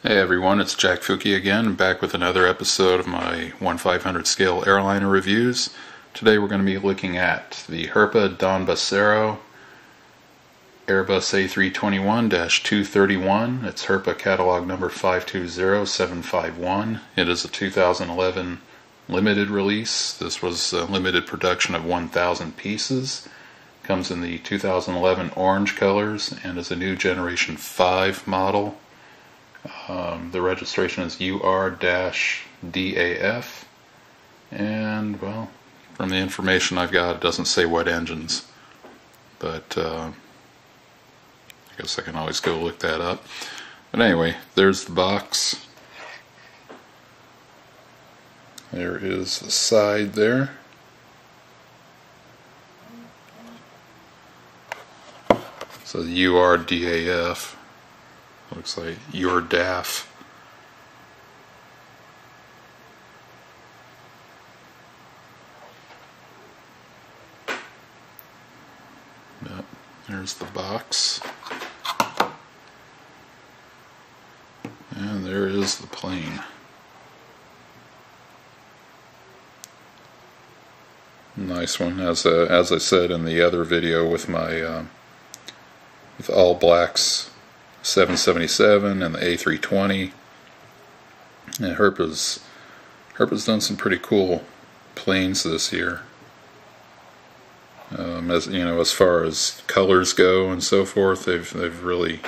Hey everyone, it's Jack Fuki again, back with another episode of my 1/500 scale airliner reviews. Today we're going to be looking at the Herpa Donbassaero Airbus A321-231. It's Herpa catalog number 520751. It is a 2011 limited release. This was a limited production of 1,000 pieces. Comes in the 2011 orange colors and is a new generation 5 model. The registration is UR-DAF, and well, from the information I've got, it doesn't say what engines, but I guess I can always go look that up. But anyway, there's the box. There is the side there. So the UR-DAF. Looks like UR-DAF. Yep, there's the box. And there is the plane. Nice one, as I said in the other video with my with all blacks 777 and the A320. And Herpa's done some pretty cool planes this year. As you know, as far as colors go and so forth, they've really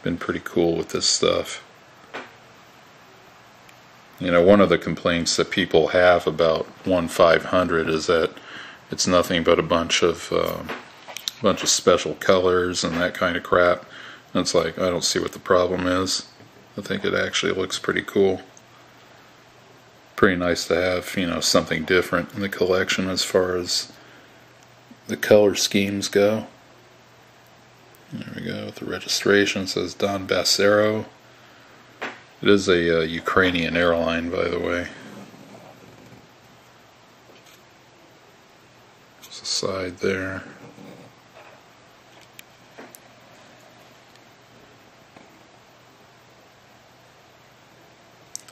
been pretty cool with this stuff. You know, one of the complaints that people have about 1/500 is that it's nothing but a bunch of special colors and that kind of crap. And it's like, I don't see what the problem is. I think it actually looks pretty cool. Pretty nice to have, you know, something different in the collection as far as the color schemes go. There we go. The registration says Donbassaero. It is a Ukrainian airline, by the way. There's a side there.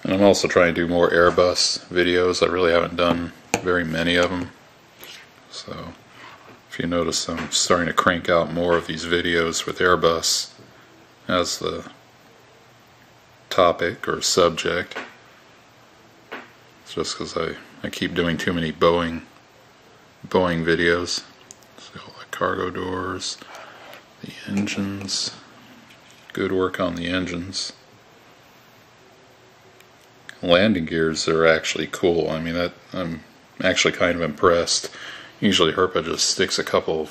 And I'm also trying to do more Airbus videos. I really haven't done very many of them. So if you notice, I'm starting to crank out more of these videos with Airbus as the topic or subject. It's just because I keep doing too many Boeing videos. So all the cargo doors, the engines. Good work on the engines. Landing gears are actually cool. I mean, I'm actually kind of impressed. Usually Herpa just sticks a couple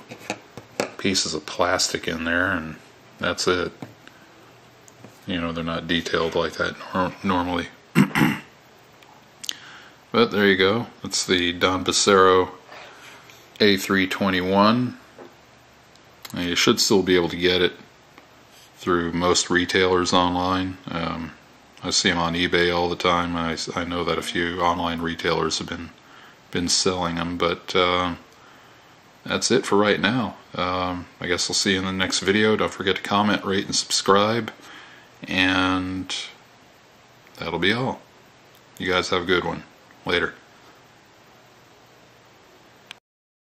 pieces of plastic in there and that's it. You know, they're not detailed like that normally. But there you go. It's the Donbassaero A321. And you should still be able to get it through most retailers online. I see them on eBay all the time. I know that a few online retailers have been selling them, but that's it for right now. I guess I'll see you in the next video. Don't forget to comment, rate, and subscribe, and that'll be all. You guys have a good one. Later.